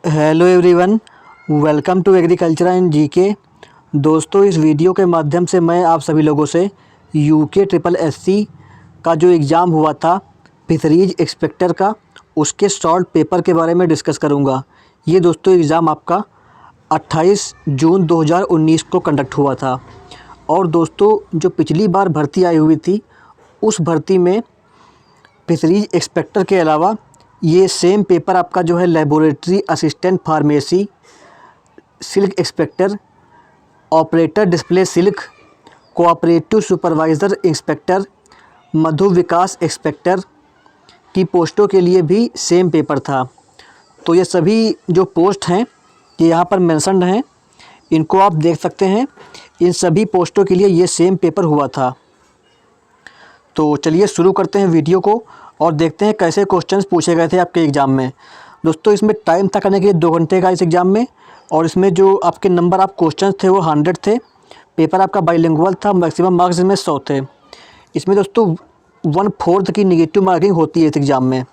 Hello everyone, welcome to agriculture and GK. दोस्तों, इस video के माध्यम से मैं आप सभी लोगों से यूके ट्रिपल एससी का जो एग्ज़ाम हुआ था फिशरीज इंस्पेक्टर का, उसके सॉल्व पेपर के बारे में डिस्कस करूंगा। ये दोस्तों एग्ज़ाम आपका 28 जून 2019 को कंडक्ट हुआ था। और दोस्तों, जो पिछली बार भर्ती आई हुई थी उस भर्ती में फिशरीज इंस्पेक्टर के अलावा ये सेम पेपर आपका जो है laboratory assistant pharmacy, silk inspector, operator display silk, cooperative supervisor inspector, Madhu Vikas inspector की पोस्टों के लिए भी सेम पेपर था। तो ये सभी जो पोस्ट हैं ये यहाँ पर मेंशन्ड हैं, इनको आप देख सकते हैं। इन सभी पोस्टों के लिए ये सेम पेपर हुआ था। तो चलिए शुरू करते हैं वीडियो को और देखते हैं कैसे क्वेश्चंस पूछे गए थे आपके एग्ज़ाम में। दोस्तों, इसमें टाइम था करने के लिए 2 घंटे का इस एग्ज़ाम में, और इसमें जो आपके नंबर ऑफ क्वेश्चंस थे वो 100 थे। पेपर आपका बाइलिंगुअल था, मैक्सिमम मार्क्स इसमें 100 थे। इसमें दोस्तों 1/4 की नेगेटिव मार्किंग होती है इस एग्ज़ाम में।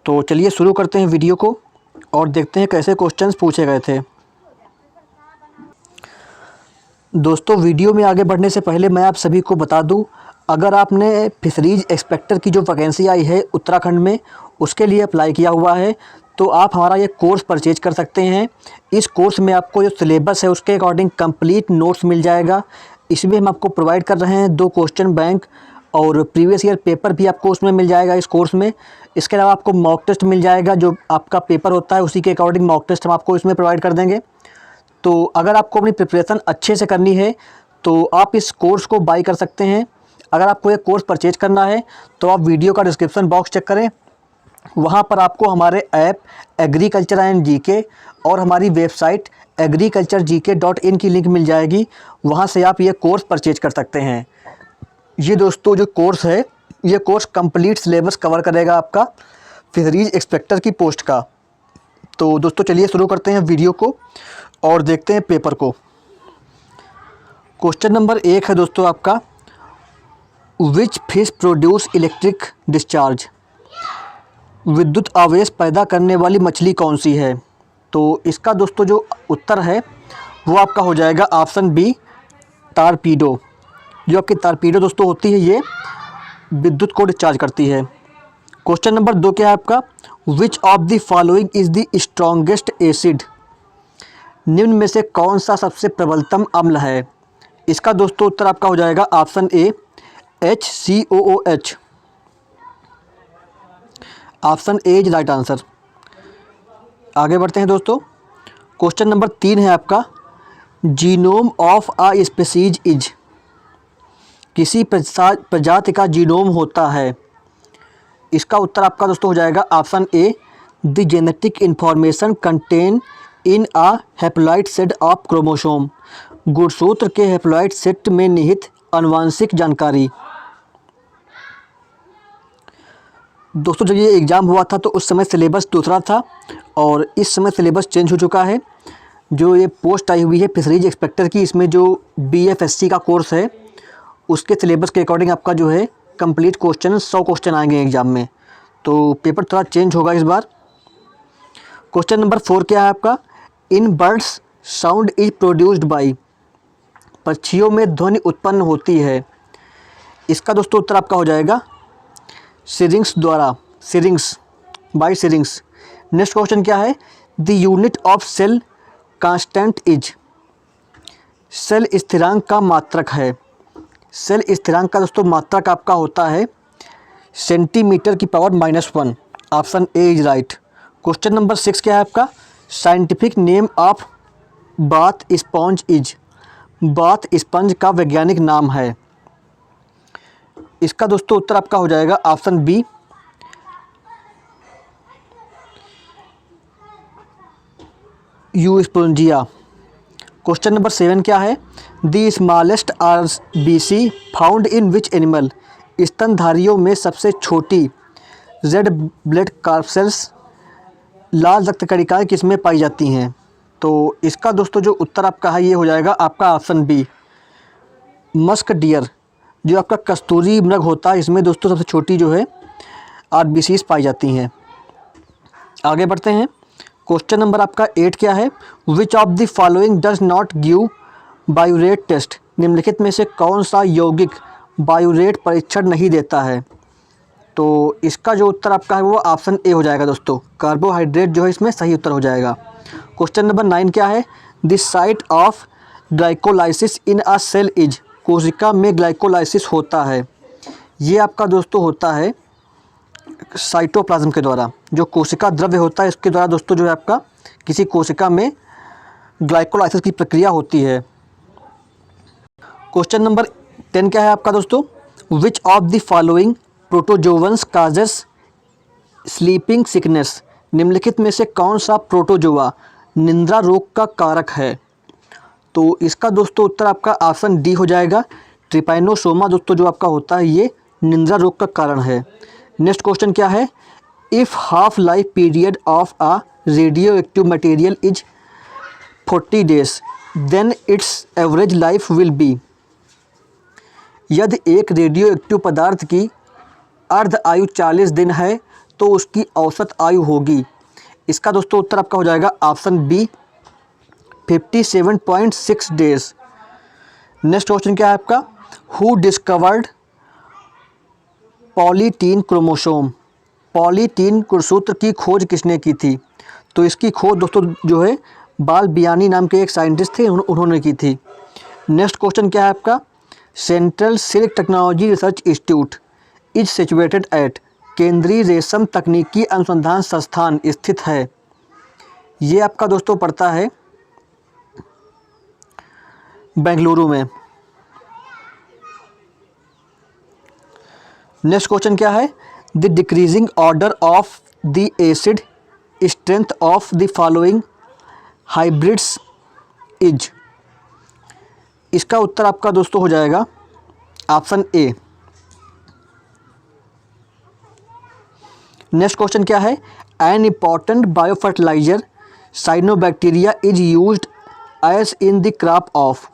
तो चलिए शुरू करते हैं वीडियो को और देखते हैं कैसे क्वेश्चंस पूछे गए थे। दोस्तों, वीडियो में आगे बढ़ने से पहले मैं आप सभी को बता दूं, अगर आपने फिशरीज इंस्पेक्टर की जो वैकेंसी आई है उत्तराखंड में उसके लिए अप्लाई किया हुआ है तो आप हमारा ये कोर्स परचेज कर सकते हैं। इस कोर्स में आपको जो सिलेबस है उसके अकॉर्डिंग कंप्लीट नोट्स मिल जाएगा। इसमें हम आपको प्रोवाइड कर रहे हैं 2 क्वेश्चन बैंक और प्रीवियस ईयर पेपर भी आपको उसमें मिल जाएगा इस कोर्स में। इसके अलावा आपको मॉक टेस्ट मिल जाएगा, जो आपका पेपर होता है उसी के अकॉर्डिंग मॉक टेस्ट हम आपको इसमें प्रोवाइड कर देंगे। तो अगर आपको अपनी प्रिपरेशन अच्छे से करनी है तो आप इस कोर्स को बाई कर सकते हैं। अगर आपको ये कोर्स परचेज करना है तो आप वीडियो का डिस्क्रिप्शन बॉक्स चेक करें, वहाँ पर आपको हमारे ऐप एग्रीकल्चर एंड जीके और हमारी वेबसाइट agriculturegk.in की लिंक मिल जाएगी। वहाँ से आप ये कोर्स परचेज कर सकते हैं। ये दोस्तों जो कोर्स है ये कोर्स कंप्लीट सिलेबस कवर करेगा आपका फिशरीज इंस्पेक्टर की पोस्ट का। तो दोस्तों चलिए शुरू करते हैं वीडियो को और देखते हैं पेपर को। क्वेश्चन नंबर 1 है दोस्तों आपका, विच फिश प्रोड्यूस इलेक्ट्रिक डिस्चार्ज? विद्युत आवेश पैदा करने वाली मछली कौन सी है? तो इसका दोस्तों जो उत्तर है वो आपका हो जाएगा ऑप्शन बी, टारपीडो। जो आपकी टारपीडो दोस्तों होती है ये विद्युत को डिस्चार्ज करती है। क्वेश्चन नंबर 2 क्या है आपका, which of the following is the strongest acid? निम्न में से कौन सा सबसे प्रबलतम अम्ल है? इसका दोस्तों उत्तर आपका हो जाएगा option A, HCOOH। Option A is right answer. आगे बढ़ते हैं दोस्तों। क्वेश्चन नंबर 3 है आपका, genome of a species is? किसी प्रजाति का जीनोम होता है। इसका उत्तर आपका दोस्तों हो जाएगा option A, the genetic information contain in a haploid set of chromosome. गुणसूत्र के हैप्लॉइड सेट में निहित आनुवंशिक जानकारी। दोस्तों, जब ये एग्ज़ाम हुआ था तो उस समय सिलेबस दूसरा था और इस समय सिलेबस चेंज हो चुका है। जो ये पोस्ट आई हुई है फिशरीज इंस्पेक्टर की, इसमें जो BFSC का कोर्स है उसके सिलेबस के अकॉर्डिंग आपका जो है कंप्लीट क्वेश्चन 100 क्वेश्चन आएंगे एग्ज़ाम में। तो पेपर थोड़ा चेंज होगा इस बार। क्वेश्चन नंबर 4 क्या है आपका, in birds sound is produced by? पक्षियों में ध्वनि उत्पन्न होती है। इसका दोस्तों उत्तर आपका हो जाएगा सिरिंग्स द्वारा, syringes, by syringes. Next question क्या है, the unit of cell constant is? Cell स्थिरांक का मात्रक है। सेल स्थिरांक का दोस्तों मात्रक आपका होता है सेंटीमीटर की power -1। Option A is right. Question number 6 क्या है आपका, scientific name of bath sponge is? Bath sponge का वैज्ञानिक नाम है। इसका दोस्तों उत्तर आपका हो जाएगा ऑप्शन बी, यूस्पोंजिया। क्वेश्चन नंबर 7 क्या है, the smallest RBC found in which animal? स्तनधारियों में सबसे छोटी रेड ब्लड कार्सेल्स, लाल रक्त कणिकाएँ किसमें पाई जाती हैं? तो इसका दोस्तों जो उत्तर आपका है ये हो जाएगा आपका ऑप्शन बी, मस्क डियर। जो आपका कस्तूरी मृग होता है इसमें दोस्तों सबसे छोटी जो है RBCs पाई जाती हैं। आगे बढ़ते हैं। क्वेश्चन नंबर आपका 8 क्या है, which of the following does not give biuret test, निम्नलिखित में से कौन सा यौगिक बायोरेट परीक्षण नहीं देता है। तो इसका जो उत्तर आपका है वो ऑप्शन ए हो जाएगा दोस्तों, कार्बोहाइड्रेट जो है इसमें सही उत्तर हो जाएगा। क्वेश्चन नंबर 9 क्या है, the site of glycolysis in a cell is, कोशिका में ग्लाइकोलाइसिस होता है, ये आपका दोस्तों होता है साइटोप्लाज्म के द्वारा, जो कोशिका द्रव्य होता है इसके द्वारा दोस्तों जो है आपका किसी कोशिका में ग्लाइकोलाइसिस की प्रक्रिया होती है। क्वेश्चन नंबर 10 क्या है आपका दोस्तों, विच of the following protozoans causes sleeping sickness, निम्नलिखित में से कौन सा प्रोटोजोआ निद्रा रोग का कारक है। तो इसका दोस्तों उत्तर आपका ऑप्शन डी हो जाएगा, ट्रिपैनोसोमा दोस्तों जो आपका होता है ये निद्रा रोग का कारण है। नेक्स्ट क्वेश्चन क्या है, if half life period of a radio active material is 40 days then its average life will be, यदि एक रेडियो एक्टिव पदार्थ की अर्ध आयु 40 दिन है तो उसकी औसत आयु होगी। इसका दोस्तों उत्तर आपका हो जाएगा option B 57.6 days. Next question क्या है आपका, who discovered polytene chromosome, polytene गुणसूत्र की खोज किसने की थी। तो इसकी खोज दोस्तों जो है बाल बियानी नाम के एक साइंटिस्ट थे, उन्होंने की थी। नेक्स्ट क्वेश्चन क्या है आपका, central silk technology research institute is situated at, केंद्रीय रेशम तकनीकी अनुसंधान संस्थान स्थित है, ये आपका दोस्तों पड़ता है बेंगलुरु में। नेक्स्ट क्वेश्चन क्या है, the decreasing order of the acid strength of the following hybrids is, इसका उत्तर आपका दोस्तों हो जाएगा ऑप्शन ए। नेक्स्ट क्वेश्चन क्या है, an important biofertiliser cyanobacteria is used as in the crop of,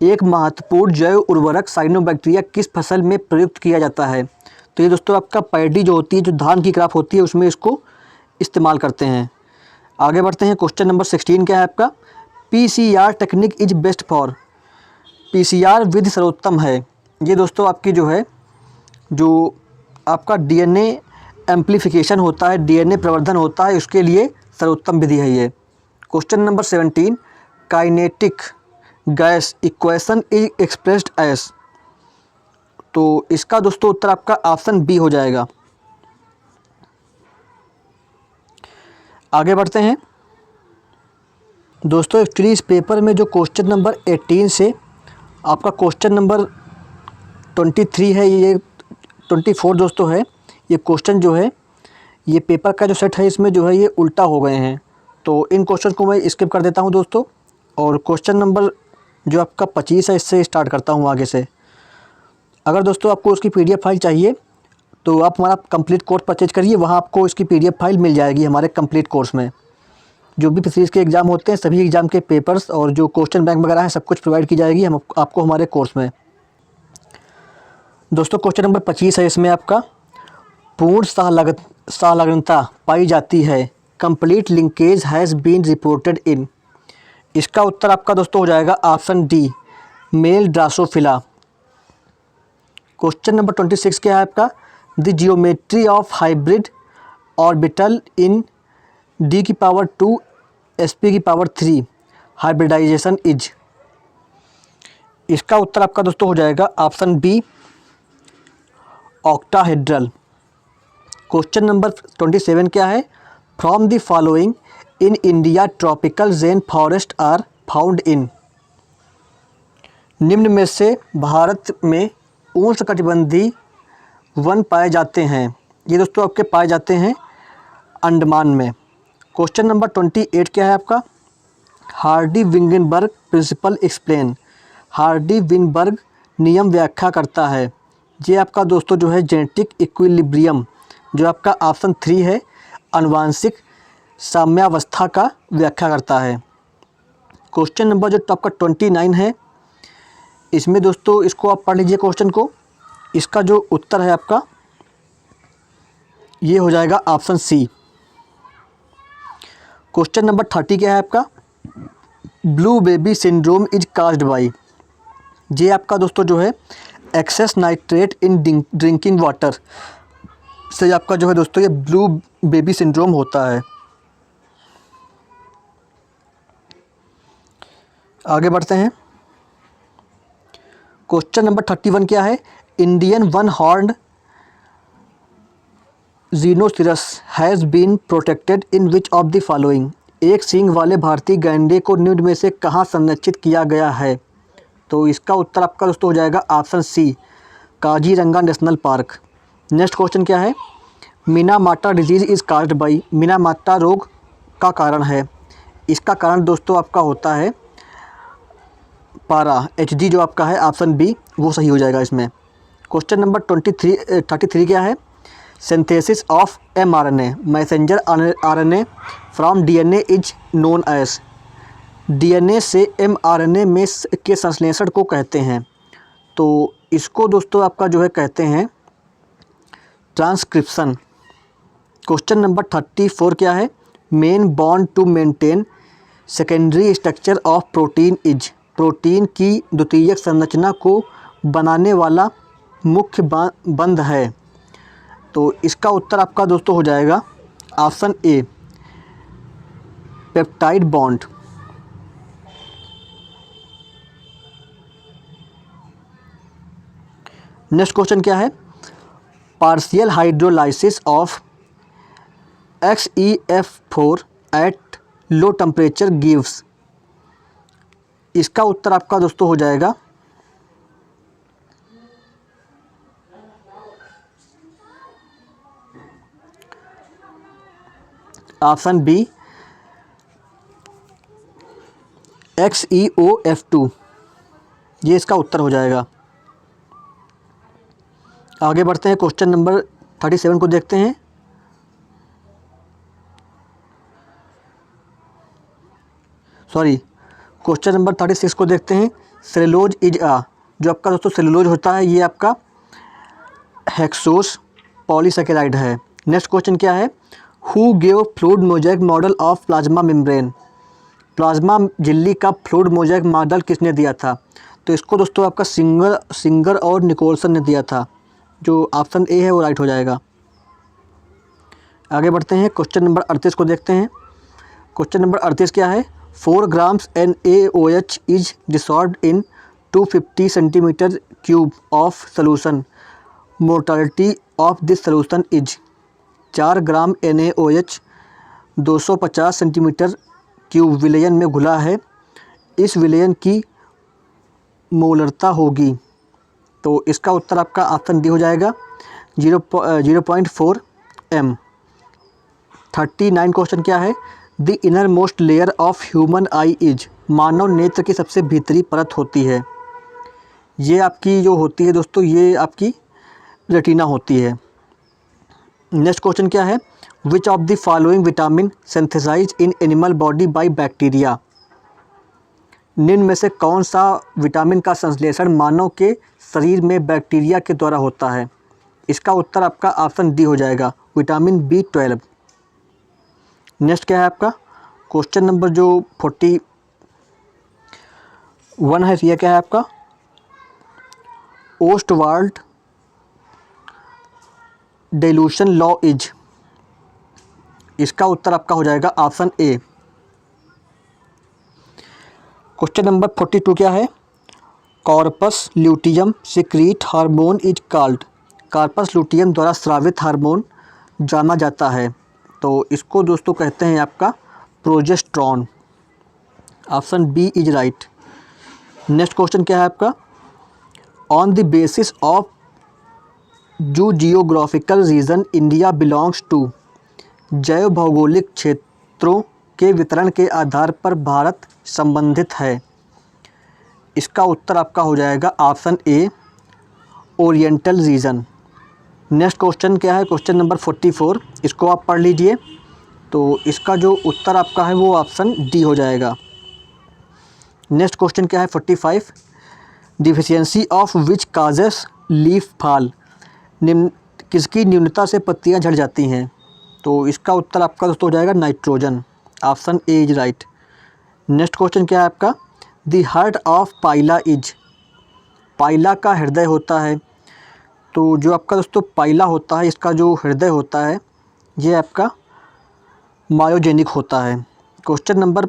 एक महत्वपूर्ण जैव उर्वरक साइनोबैक्टीरिया किस फसल में प्रयुक्त किया जाता है। तो ये दोस्तों आपका पैडी जो होती है, जो धान की क्रॉप होती है उसमें इसको इस्तेमाल करते हैं। आगे बढ़ते हैं, क्वेश्चन नंबर 16 क्या है आपका, PCR technique is best for, PCR विधि सर्वोत्तम है, ये दोस्तों आपकी जो है जो आपका DNA एम्प्लीफिकेशन होता है, DNA प्रवर्धन होता है, उसके लिए सर्वोत्तम विधि है ये। Question number 17, kinetic gas equation is expressed as, तो इसका दोस्तों उत्तर आपका ऑप्शन बी हो जाएगा। आगे बढ़ते हैं दोस्तों, एक्चुअली इस पेपर में जो क्वेश्चन नंबर 18 से आपका क्वेश्चन नंबर 23 है, ये 24 दोस्तों है, ये क्वेश्चन जो है ये पेपर का जो सेट है इसमें जो है ये उल्टा हो गए हैं, तो इन क्वेश्चन को मैं स्किप कर देता हूं दोस्तों। और क्वेश्चन नंबर जो आपका 25 है इससे स्टार्ट करता हूं आगे से। अगर दोस्तों आपको उसकी PDF फाइल चाहिए तो आप हमारा कंप्लीट कोर्स परचेज करिए, वहाँ आपको इसकी PDF फाइल मिल जाएगी हमारे कंप्लीट कोर्स में। जो भी फिशरीज़ के एग्ज़ाम होते हैं सभी एग्ज़ाम के पेपर्स और जो क्वेश्चन बैंक वगैरह है सब कुछ प्रोवाइड की जाएगी हम आपको हमारे कोर्स में। दोस्तों क्वेश्चन नंबर 25 है, इसमें आपका पूर्ण सहलग्नता पाई जाती है, complete linkage has been reported in, इसका उत्तर आपका दोस्तों हो जाएगा option D, male drosophila. Question number 26 क्या है आपका, the geometry of hybrid orbital in D⁻², SP⁻³ hybridization is, इसका उत्तर आपका दोस्तों हो जाएगा option B, octahedral. Question number 27 क्या है, from the following in India tropical rain forest are found in, निम्न में से भारत में उष्णकटिबंधीय वन पाए जाते हैं, ये दोस्तों आपके पाए जाते हैं अंडमान में। क्वेश्चन नंबर 28 क्या है आपका, हार्डी विंगनबर्ग प्रिंसिपल एक्सप्लेन, हार्डी विंगनबर्ग नियम व्याख्या करता है, ये आपका दोस्तों जो है जेनेटिक इक्विलिब्रियम जो आपका ऑप्शन 3 है, आनुवांशिक साम्यावस्था का व्याख्या करता है। क्वेश्चन नंबर जो आपका 29 है, इसमें दोस्तों इसको आप पढ़ लीजिए क्वेश्चन को, इसका जो उत्तर है आपका ये हो जाएगा ऑप्शन सी। क्वेश्चन नंबर 30 क्या है आपका, blue baby syndrome is caused by, ये आपका दोस्तों जो है excess nitrate in drinking water से आपका जो है दोस्तों ये ब्लू बेबी सिंड्रोम होता है। आगे बढ़ते हैं। क्वेश्चन नंबर 31 क्या है, Indian one horn rhinoceros has been protected in which of the following, एक सींग वाले भारतीय गैंडे को निम्न में से कहाँ संरक्षित किया गया है। तो इसका उत्तर आपका दोस्तों हो जाएगा option C, Kaziranga national park. Next question क्या है, Minamata disease is caused by, Minamata रोग का कारण है, इसका कारण दोस्तों आपका होता है पारा, HD जो आपका है ऑप्शन बी वो सही हो जाएगा इसमें। क्वेश्चन नंबर 33 क्या है, सिंथेसिस ऑफ mRNA messenger RNA from DNA is known as, DNA से mRNA में के संश्लेषण को कहते हैं। तो इसको दोस्तों आपका जो है कहते हैं ट्रांसक्रिप्शन। क्वेश्चन नंबर 34 क्या है, main bond to maintain secondary structure of protein is, protein की द्वितीयक संरचना को बनाने वाला मुख्य बंध है। तो इसका उत्तर आपका दोस्तों हो जाएगा ऑप्शन ए, पेप्टाइड बॉन्ड। नेक्स्ट क्वेश्चन क्या है, partial hydrolysis of XeF4 at low temperature gives, इसका उत्तर आपका दोस्तों हो जाएगा ऑप्शन बी, XeOF2, ये इसका उत्तर हो जाएगा। आगे बढ़ते हैं, क्वेश्चन नंबर 37 को देखते हैं। क्वेश्चन नंबर 36 को देखते हैं। सेलुलोज इज आ, जो आपका दोस्तों सेलुलोज होता है ये आपका हेक्सोस पॉलीसेकेराइड है। नेक्स्ट क्वेश्चन क्या है, who gave fluid mosaic model of plasma membrane, plasma झिल्ली का फ्लूइड मोज़ेक मॉडल किसने दिया था। तो इसको दोस्तों आपका सिंगर और निकोलसन ने दिया था, जो ऑप्शन ए है वो राइट हो जाएगा। आगे बढ़ते हैं, क्वेश्चन नंबर 38 को देखते हैं। क्वेश्चन नंबर 38 क्या है, 4 grams NaOH is dissolved in 250 centimeter cube of solution, mortality of this solution is, 4 gram NaOH 250 centimetre cube विलयन में घुला है, इस विलयन की मोलरता होगी। तो इसका उत्तर आपका ऑप्शन डी हो जाएगा 0.4 m। 39 क्वेश्चन क्या है, the innermost layer of human eye is, मानव नेत्र की सबसे भीतरी परत होती है, ये आपकी जो होती है दोस्तों ये आपकी रेटिना होती है। नेक्स्ट क्वेश्चन क्या है, which of the following vitamin synthesise in animal body by bacteria, निम्न में से कौन सा विटामिन का संश्लेषण मानव के शरीर में बैक्टीरिया के द्वारा होता है। इसका उत्तर आपका ऑप्शन डी हो जाएगा, विटामिन B12। नेक्स्ट क्या है आपका, क्वेश्चन नंबर जो 41 है, यह क्या है आपका, ओस्टवाल्ड डाइल्यूशन लॉ इज, इसका उत्तर आपका हो जाएगा ऑप्शन ए। क्वेश्चन नंबर 42 क्या है, corpus luteum secrete hormone is called, corpus luteum द्वारा स्रावित हार्मोन जाना जाता है। तो इसको दोस्तों कहते हैं आपका progesterone, option B is right. Next question क्या है आपका, ऑन द बेसिस ऑफ जो geographical region India belongs to, जैव भौगोलिक क्षेत्रों के वितरण के आधार पर भारत संबंधित है, इसका उत्तर आपका हो जाएगा option A, oriental region. Next question क्या है, क्वेश्चन नंबर 44, इसको आप पढ़ लीजिए। तो इसका जो उत्तर आपका है वो ऑप्शन डी हो जाएगा। नेक्स्ट क्वेश्चन क्या है 45, deficiency of which causes leaf fall, किसकी न्यूनता से पत्तियां झड़ जाती हैं। तो इसका उत्तर आपका दोस्तों हो जाएगा nitrogen, option A is right. Next question क्या है आपका, the heart of pila is, pila का हृदय होता है, तो जो आपका दोस्तों पाइला होता है इसका जो हृदय होता है ये आपका मायोजेनिक होता है। क्वेश्चन नंबर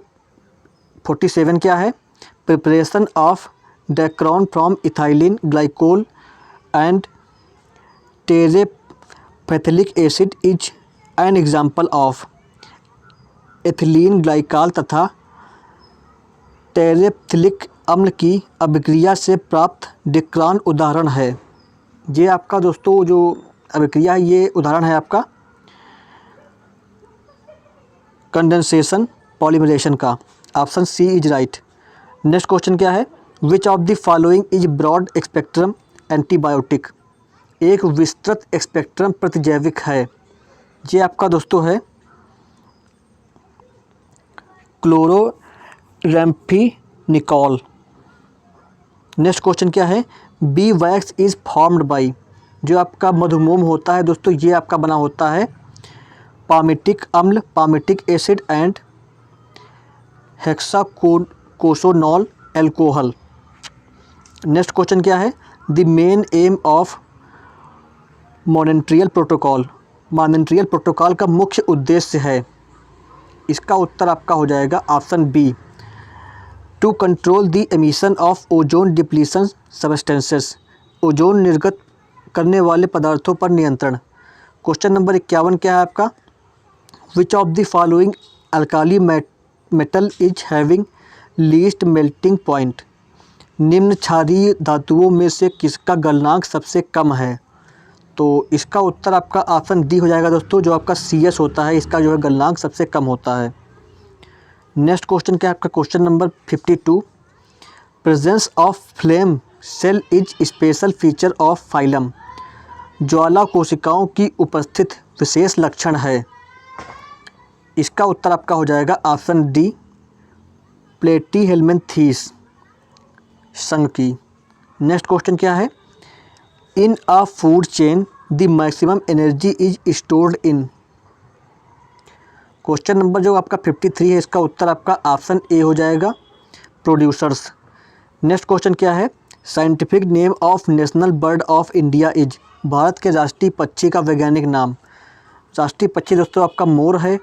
47 क्या है, preparation of dacron from ethylene glycol and terephthalic acid is an example of, ethylene glycol तथा टेरेप्थिलिक अम्ल की अभिक्रिया से प्राप्त डेक्रॉन उदाहरण है। ये आपका दोस्तों जो अभिक्रिया है ये उदाहरण है आपका कंडेंसेशन पॉलीमरेशन का, option C is right. Next question क्या है, which of the following is broad spectrum antibiotic, एक विस्तृत स्पेक्ट्रम प्रतिजैविक है। ये आपका दोस्तों है क्लोरोरेम्फेनिकोल। नेक्स्ट क्वेश्चन क्या है, B wax is formed by, जो आपका मधुमोम होता है दोस्तों ये आपका बना होता है पामेटिक अम्ल, palmitic acid and hexacosanol alcohol. Next question क्या है, the main aim of Montreal protocol, Montreal protocol का मुख्य उद्देश्य है, इसका उत्तर आपका हो जाएगा option B, to control the emission of ozone depletion substances, ozone निर्गत करने वाले पदार्थों पर नियंत्रण। क्वेश्चन नंबर 51 क्या है आपका, which of the following alkali metal is having least melting point, निम्न क्षारीय धातुओं में से किसका गलनांक सबसे कम है, तो इसका उत्तर आपका ऑप्शन डी हो जाएगा दोस्तों, जो आपका CS होता है इसका जो है गलनांक सबसे कम होता है। नेक्स्ट क्वेश्चन क्या है आपका, question number 52, presence of flame cell is special feature of phylum, ज्वाला कोशिकाओं की उपस्थित विशेष लक्षण है, इसका उत्तर आपका हो जाएगा ऑप्शन डी, प्लेटीहेल्मिन्थीस संघ की। नेक्स्ट क्वेश्चन क्या है, in a food chain the maximum energy is stored in, question number जो आपका 53 है इसका उत्तर आपका ऑप्शन ए हो जाएगा, प्रोड्यूसर्स। नेक्स्ट क्वेश्चन क्या है, scientific name of national bird of India is, Bharat के राष्ट्रीय पक्षी का वैज्ञानिक नाम, राष्ट्रीय पक्षी दोस्तों आपका मोर है,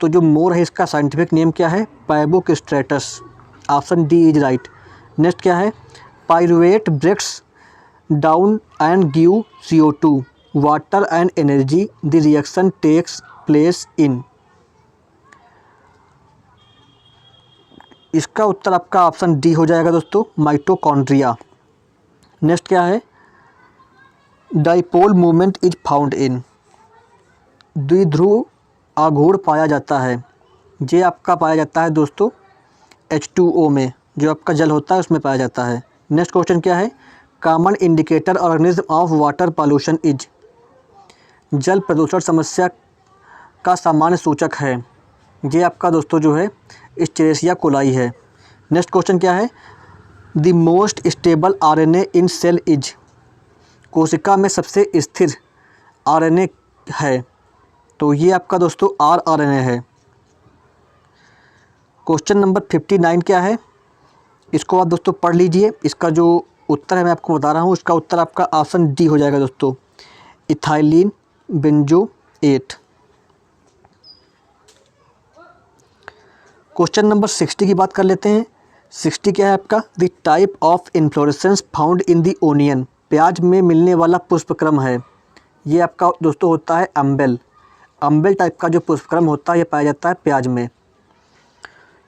तो जो मोर है इसका साइंटिफिक नेम क्या है, पैबोकिस्ट्रेटस, option D is right. Next क्या है, pyruvate breaks down and give CO2 water and energy, the reaction takes place in, इसका उत्तर आपका ऑप्शन डी हो जाएगा दोस्तों, माइटोकॉन्ड्रिया। नेक्स्ट क्या है, dipole movement is found in, द्विध्रुव आघूर्ण पाया जाता है, ये आपका पाया जाता है दोस्तों H2O में, जो आपका जल होता है उसमें पाया जाता है। नेक्स्ट क्वेश्चन क्या है, common indicator organism of water pollution is, जल प्रदूषण समस्या का सामान्य सूचक है, ये आपका दोस्तों जो है एस्चेरिचिया कोलाई है। नेक्स्ट क्वेश्चन क्या है, the most stable RNA in cell is, कोशिका में सबसे स्थिर RNA है, तो ये आपका दोस्तों rRNA है। क्वेश्चन नंबर 59 क्या है, इसको आप दोस्तों पढ़ लीजिए, इसका जो उत्तर है मैं आपको बता रहा हूँ, इसका उत्तर आपका ऑप्शन डी हो जाएगा दोस्तों, इथाइलिन बेंजोएट। क्वेश्चन नंबर 60 की बात कर लेते हैं। 60 क्या है आपका, the type of inflorescence found in the onion, प्याज में मिलने वाला पुष्पक्रम है, ये आपका दोस्तों होता है अम्बेल, अम्बेल टाइप का जो पुष्पक्रम होता है ये पाया जाता है प्याज में।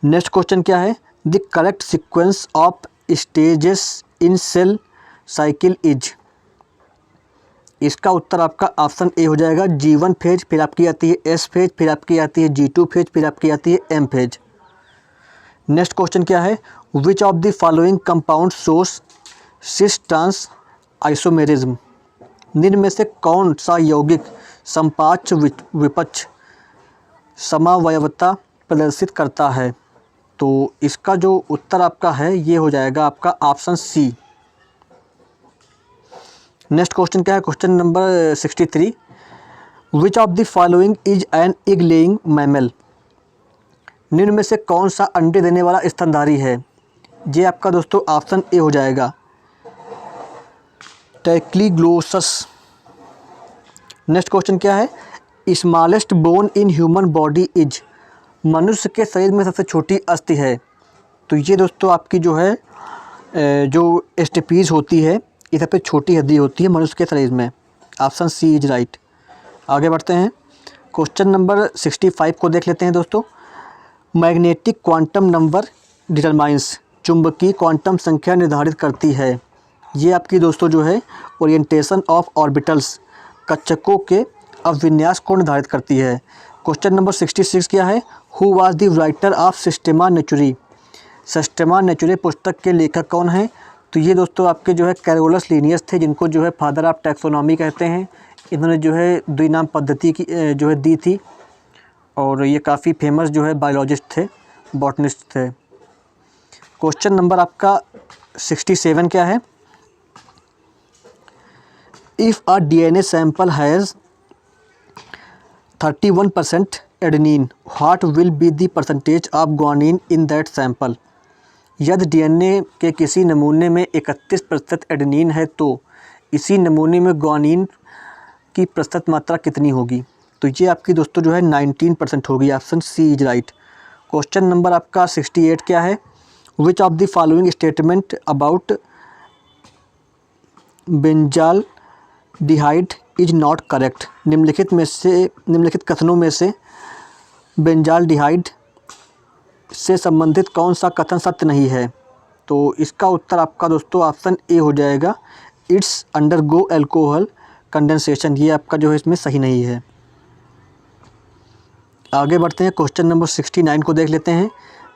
नेक्स्ट क्वेश्चन क्या है, the correct sequence of stages in cell cycle is, इसका उत्तर आपका ऑप्शन ए हो जाएगा, G1 फेज, फिर आपकी आती है S फेज, फिर आपकी आती है G2 फेज, फिर आपकी आती है M फेज। नेक्स्ट क्वेश्चन क्या है, which of the following compound shows cis trans isomerism, निम्न में से कौन सा यौगिक समपाच्य विपक्ष समावयवता प्रदर्शित करता है, तो इसका जो उत्तर आपका है ये हो जाएगा आपका ऑप्शन सी। नेक्स्ट क्वेश्चन क्या है, question number 63, which of the following is an egg laying mammal, निम्न में से कौन सा अंडे देने वाला स्तनधारी है? ये आपका दोस्तों ऑप्शन ए हो जाएगा, टैक्लीग्लोसस। नेक्स्ट क्वेश्चन क्या है? Smallest bone in human body is, मनुष्य के शरीर में सबसे छोटी अस्थि है। तो ये दोस्तों आपकी जो है जो स्टेपीज होती है, ये सबसे छोटी हड्डी होती है मनुष्य के शरीर में। Option C is right. आगे बढ़ते हैं, क्वेश्चन नंबर 65 को देख लेते हैं दोस्तों। मैग्नेटिक क्वांटम नंबर डिटरमाइंस, चुंबकीय क्वांटम संख्या निर्धारित करती है। ये आपकी दोस्तों जो है ओरिएंटेशन ऑफ ऑर्बिटल्स, कक्षकों के अभिविन्यास को निर्धारित करती है। क्वेश्चन नंबर 66 क्या है? Who was the writer of Systema Naturae, Systema Naturae पुस्तक के लेखक कौन हैं? तो ये दोस्तों आपके जो है कैरोलस लिनियस थे, जिनको जो है फादर ऑफ टैक्सोनॉमी कहते हैं। इन्होंने जो है द्विनाम पद्धति की जो है दी थी, और ये काफ़ी फेमस जो है बायोलॉजिस्ट थे, बॉटनिस्ट थे। क्वेश्चन नंबर आपका 67 क्या है? If a DNA sample has 31% adenine, what will be the percentage of guanine in that sample. यदि DNA के किसी नमूने में 31% एडेनिन है तो इसी नमूने में ग्वानिन की प्रतिशत मात्रा कितनी होगी? तो ये आपकी दोस्तों जो है 19% होगी। Option C is right. Question number आपका 68 क्या है? Which of the following statement about benzaldehyde is not correct, निम्नलिखित कथनों में से बेंजाल डिहाइड से संबंधित कौन सा कथन सत्य नहीं है? तो इसका उत्तर आपका दोस्तों ऑप्शन ए हो जाएगा, इट्स अंडरगो एल्कोहल कंडेंसेशन। ये आपका जो है इसमें सही नहीं है। आगे बढ़ते हैं, क्वेश्चन नंबर 69 को देख लेते हैं।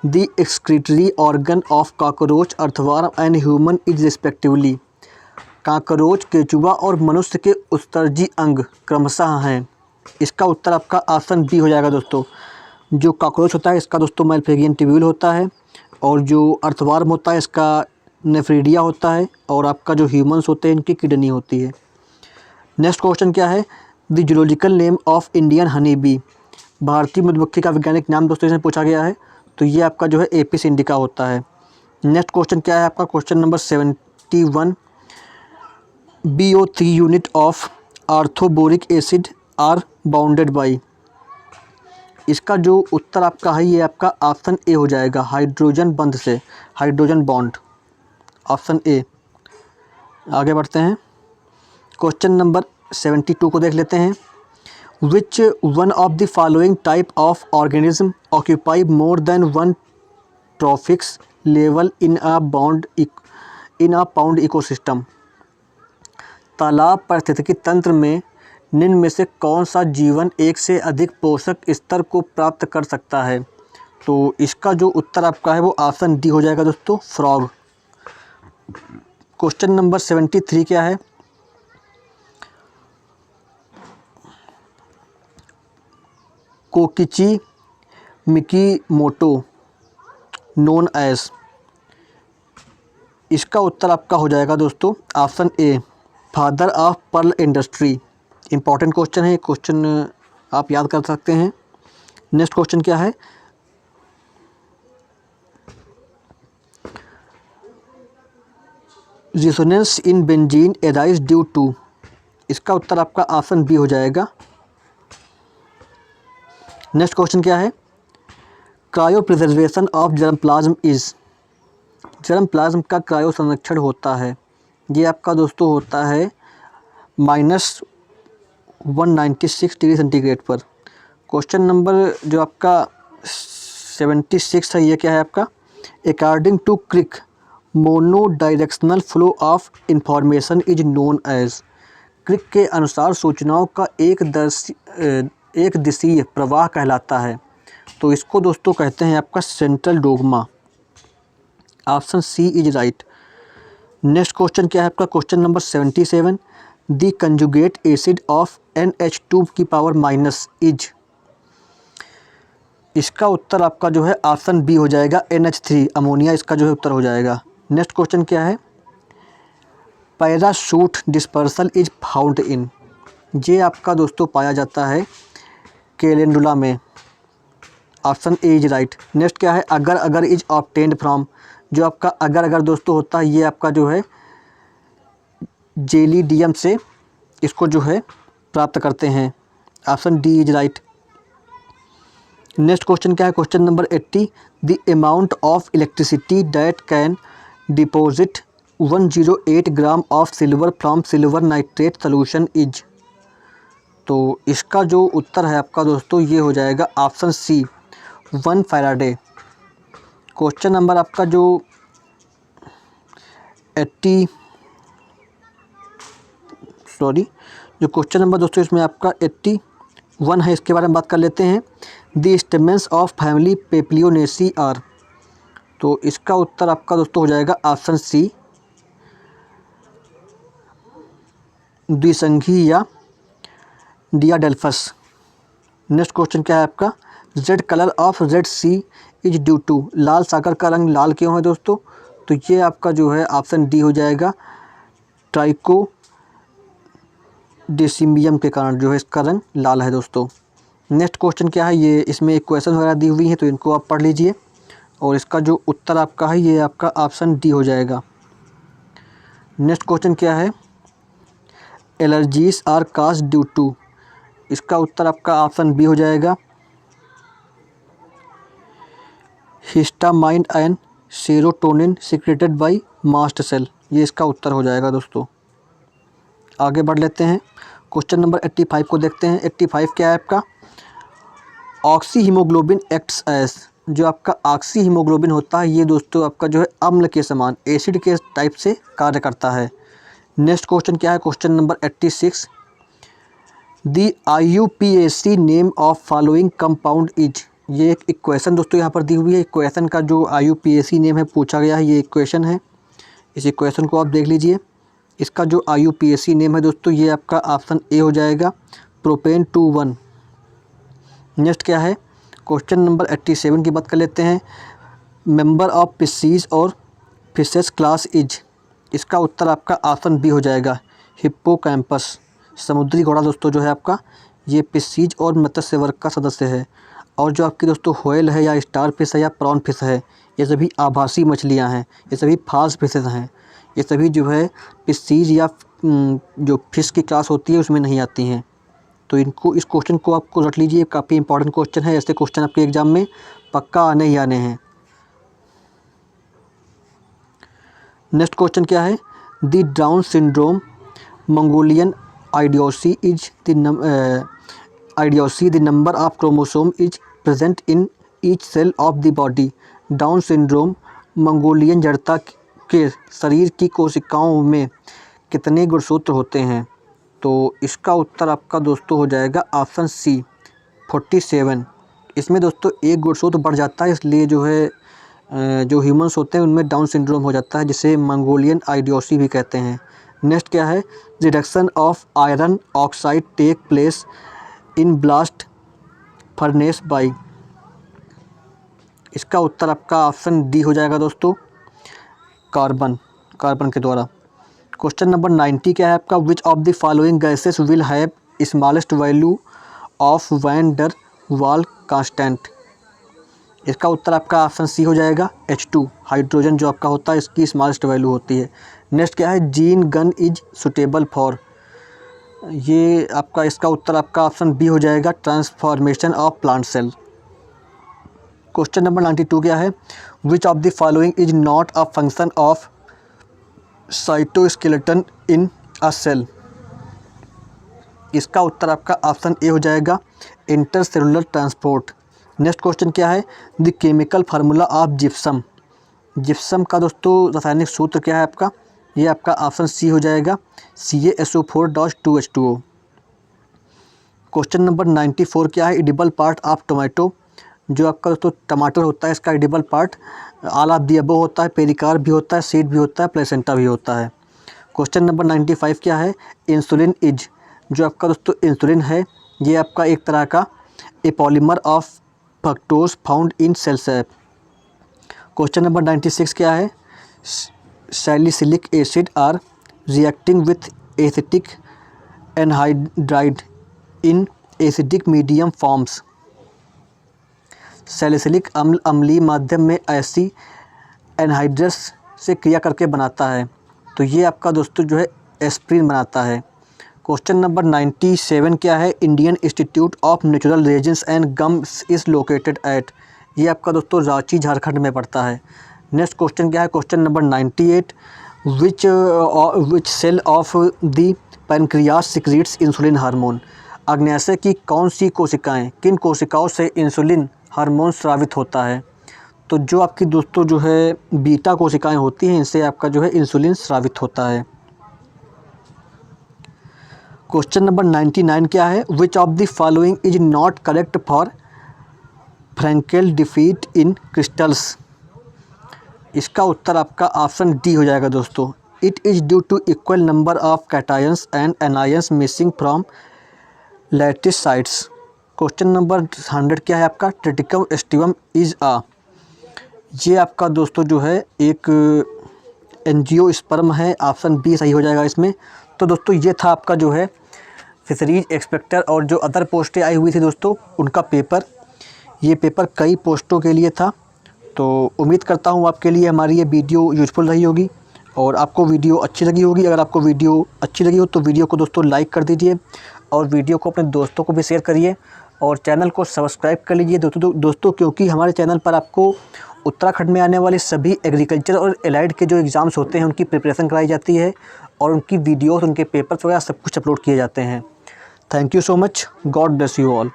The excretory organ of cockroach, earthworm and human is respectively, cockroach, केचुआ और मनुष्य के उत्सर्जी अंग क्रमशः हैं। इसका उत्तर आपका ऑप्शन बी हो जाएगा दोस्तों। जो कॉकरोच होता है इसका दोस्तों मैलफिजियन ट्यूब्यूल होता है, और जो अर्थवर्म होता है इसका नेफ्रीडिया होता है, और आपका जो ह्यूमंस होते हैं इनकी किडनी होती है। नेक्स्ट क्वेश्चन क्या है? The zoological name of Indian honey bee, भारतीय मधुमक्खी का वैज्ञानिक नाम दोस्तों इसमें पूछा गया है, तो ये आपका जो है एपिस इंडिका होता है। नेक्स्ट क्वेश्चन क्या है आपका? Question number 71, BO3 unit of orthoboric acid are bounded by, इसका जो उत्तर आपका है ये आपका ऑप्शन ए हो जाएगा, हाइड्रोजन बंध से, हाइड्रोजन बॉन्ड। Option A. आगे बढ़ते हैं, क्वेश्चन नंबर 72 को देख लेते हैं। Which one of the following type of organism occupy more than one trophics level in a pond ecosystem, तालाब पारिस्थितिकी तंत्र में निम्न में से कौन सा जीवन एक से अधिक पोषक स्तर को प्राप्त कर सकता है? तो इसका जो उत्तर आपका है वो ऑप्शन डी हो जाएगा दोस्तों, फ्रॉग। क्वेश्चन नंबर 73 क्या है? कोकिची मिकीमोटो नोन एज, इसका उत्तर आपका हो जाएगा दोस्तों option A, father of pearl industry. Important question है, क्वेश्चन आप याद कर सकते हैं। नेक्स्ट क्वेश्चन क्या है? Resonance in benzene arise due to, इसका उत्तर आपका ऑप्शन बी हो जाएगा। नेक्स्ट क्वेश्चन क्या है? Cryopreservation of germplasm is, germplasm का क्रायो संरक्षण होता है, ये आपका दोस्तों होता है -196 डिग्री सेंटीग्रेड पर। क्वेश्चन नंबर जो आपका 76 है ये क्या है आपका? According to Crick monodirectional flow of information is known as, Crick के अनुसार सूचनाओं का एक दिशीय प्रवाह कहलाता है, तो इसको दोस्तों कहते हैं आपका central dogma. Option C is right. Next question क्या है आपका? Question number 77, the conjugate acid of NH2 की पावर माइनस इज, इसका उत्तर आपका जो है ऑप्शन बी हो जाएगा, NH3 अमोनिया, इसका जो है उत्तर हो जाएगा। नेक्स्ट क्वेश्चन क्या है? Parachute dispersal is found in, ये आपका दोस्तों पाया जाता है कैलेंडुला में। Option A is right. Next क्या है, अगर अगर इज ऑब्टेन्ड फ्रॉम, जो आपका अगर अगर दोस्तों होता है ये आपका जो है जेलीडियम से इसको जो है प्राप्त करते हैं। Option D is right. Next question क्या है, question number 80, the amount of electricity that can deposit 108 gram of silver from silver nitrate solution is. तो इसका जो उत्तर है आपका दोस्तों ये हो जाएगा option C 1 faraday. Question number आपका जो 80 जो क्वेश्चन नंबर दोस्तों इसमें आपका 81 है, इसके बारे में बात कर लेते हैं। The stamens of family papilionaceae are. तो इसका उत्तर आपका दोस्तों हो जाएगा ऑप्शन सी द्विसंघी या डियाडेल्फस। नेक्स्ट क्वेश्चन क्या है आपका, red colour of Red Sea is due to. लाल सागर का रंग लाल क्यों है दोस्तों, तो ये आपका जो है ऑप्शन डी हो जाएगा ट्राइको डेसिमियम के कारण जो है इसका रंग लाल है दोस्तों। नेक्स्ट क्वेश्चन क्या है, ये इसमें एक क्वेश्चन वगैरह दी हुई है तो इनको आप पढ़ लीजिए और इसका जो उत्तर आपका है ये आपका ऑप्शन डी हो जाएगा। नेक्स्ट क्वेश्चन क्या है, allergies are cause due to. इसका उत्तर आपका ऑप्शन बी हो जाएगा histamine and serotonin secreted by mast cell. ये इसका उत्तर हो जाएगा दोस्तों। आगे बढ़ लेते हैं, क्वेश्चन नंबर 85 को देखते हैं। 85 क्या है आपका, ऑक्सी हीमोग्लोबिन एक्ट्स एज। जो आपका ऑक्सी हीमोग्लोबिन होता है ये दोस्तों आपका जो है अम्ल के समान एसिड के टाइप से कार्य करता है। नेक्स्ट क्वेश्चन क्या है, question number 86, the IUPAC name of following compound is. ये एक इक्वेशन दोस्तों यहाँ पर दी हुई है। इक्वेशन का जो IUPAC नेम है पूछा गया है, ये इक्वेशन है। इस इक्वेशन को आप देख लीजिए। इसका जो IUPAC नेम है दोस्तों ये आपका ऑप्शन ए हो जाएगा प्रोपेन 2,1। नेक्स्ट क्या है, क्वेश्चन नंबर 87 की बात कर लेते हैं। मेंबर ऑफ फिशीज और फिशेस क्लास इज। इसका उत्तर आपका ऑप्शन बी हो जाएगा हिप्पोकैम्पस। समुद्री घोड़ा दोस्तों जो है आपका ये फिशीज और मत्स्य वर्ग का सदस्य है। और जो आपकी दोस्तों व्हेल है या स्टार फिश है या प्रॉन फिश है ये सभी आभासी मछलियां हैं, ये सभी फास्ट फिशेस हैं। ये सभी जो है फिशीज या जो फिश की क्लास होती है उसमें नहीं आती हैं। तो इनको इस क्वेश्चन को आपको रट लीजिए, काफ़ी इंपॉर्टेंट क्वेश्चन है। ऐसे क्वेश्चन आपके एग्जाम में पक्का आने ही आने हैं। नेक्स्ट क्वेश्चन क्या है, the Down syndrome Mongolian idiocy is the number of chromosome is present in each cell of the body. Down syndrome Mongolian जड़ता के शरीर की कोशिकाओं में कितने गुणसूत्र होते हैं। तो इसका उत्तर आपका दोस्तों हो जाएगा ऑप्शन सी 47। इसमें दोस्तों एक गुणसूत्र बढ़ जाता है, इसलिए जो है जो ह्यूमंस होते हैं उनमें डाउन सिंड्रोम हो जाता है, जिसे मंगोलियन आइडियोसी भी कहते हैं। नेक्स्ट क्या है, reduction of iron oxide take place in blast furnace by. इसका उत्तर आपका ऑप्शन डी हो जाएगा दोस्तों कार्बन के द्वारा। क्वेश्चन नंबर 90 क्या है आपका, which of the following gases will have smallest value of van der Waals constant. इसका उत्तर आपका ऑप्शन सी हो जाएगा H2। हाइड्रोजन जो आपका होता है इसकी स्मॉलेस्ट वैल्यू होती है। नेक्स्ट क्या है, gene gun is suitable for. ये आपका इसका उत्तर आपका ऑप्शन बी हो जाएगा transformation of plant cell. Question number 92 क्या है, which of the following is not a function of cytoskeleton in a cell. इसका उत्तर आपका ऑप्शन ए हो जाएगा इंटरसेलुलर ट्रांसपोर्ट। नेक्स्ट क्वेश्चन क्या है, the chemical formula of gypsum. Gypsum का दोस्तों रासायनिक सूत्र क्या है आपका, ये आपका ऑप्शन सी हो जाएगा CaSO4-2H2O। क्वेश्चन नंबर 94 क्या है, एडिबल पार्ट ऑफ टोमेटो। जो आपका दोस्तों टमाटर होता है इसका edible part all of the above होता है, पेरिकार भी होता है, सीड भी होता है, प्लेसेंटा भी होता है। क्वेश्चन नंबर 95 क्या है, इंसुलिन इज। जो आपका दोस्तों इंसुलिन है ये आपका एक तरह का a polymer of fructose found in cell sap. Question number 96 क्या है, salicylic acid are reacting with acetic anhydride in acidic medium forms. Salicylic अम्ल अम्लीय माध्यम में ऐसी एनहाइड्रस से क्रिया करके बनाता है। तो ये आपका दोस्तों जो है एस्प्रिन बनाता है। क्वेश्चन नंबर 97 क्या है? Indian institute of natural reagents and gums is located at. ये आपका दोस्तों रांची झारखंड में पड़ता है। नेक्स्ट क्वेश्चन क्या है? Question number 98 which cell of the pancreas secretes insulin hormone. अग्न्याशय की कौन सी कोशिकाएं, किन कोशिकाओं से इंसुलिन हार्मोन स्रावित होता है? तो जो आपकी दोस्तों जो है बीटा कोशिकाएं होती हैं, इनसे आपका जो है इंसुलिन स्रावित होता है। क्वेश्चन नंबर 99 क्या है? Which of the following is not correct for Frenkel defect in crystals. इसका उत्तर आपका ऑप्शन डी हो जाएगा दोस्तों। It is due to equal number of cations and anions missing from lattice sites. Question number 100 क्या है आपका? Triticum aestivum is a. ये आपका दोस्तों जो है एक एंजियोस्पर्म है। ऑप्शन बी सही हो जाएगा इसमें। तो दोस्तों ये था आपका जो है फिशरीज इंस्पेक्टर और जो अदर पोस्टें आई हुई थी दोस्तों उनका पेपर। ये पेपर कई पोस्टों के लिए था। तो उम्मीद करता हूँ आपके लिए हमारी ये वीडियो यूज़फुल रही होगी और आपको वीडियो अच्छी लगी होगी। अगर आपको वीडियो अच्छी लगी हो तो वीडियो को दोस्तों लाइक कर दीजिए और वीडियो को अपने दोस्तों को भी शेयर करिए और चैनल को सब्सक्राइब कर लीजिए दोस्तों, क्योंकि हमारे चैनल पर आपको उत्तराखंड में आने वाले सभी एग्रीकल्चर और एलाइड के जो एग्ज़ाम्स होते हैं उनकी प्रिपरेशन कराई जाती है और उनकी वीडियोस, उनके पेपर्स वगैरह सब कुछ अपलोड किए जाते हैं। Thank you so much. God bless you all.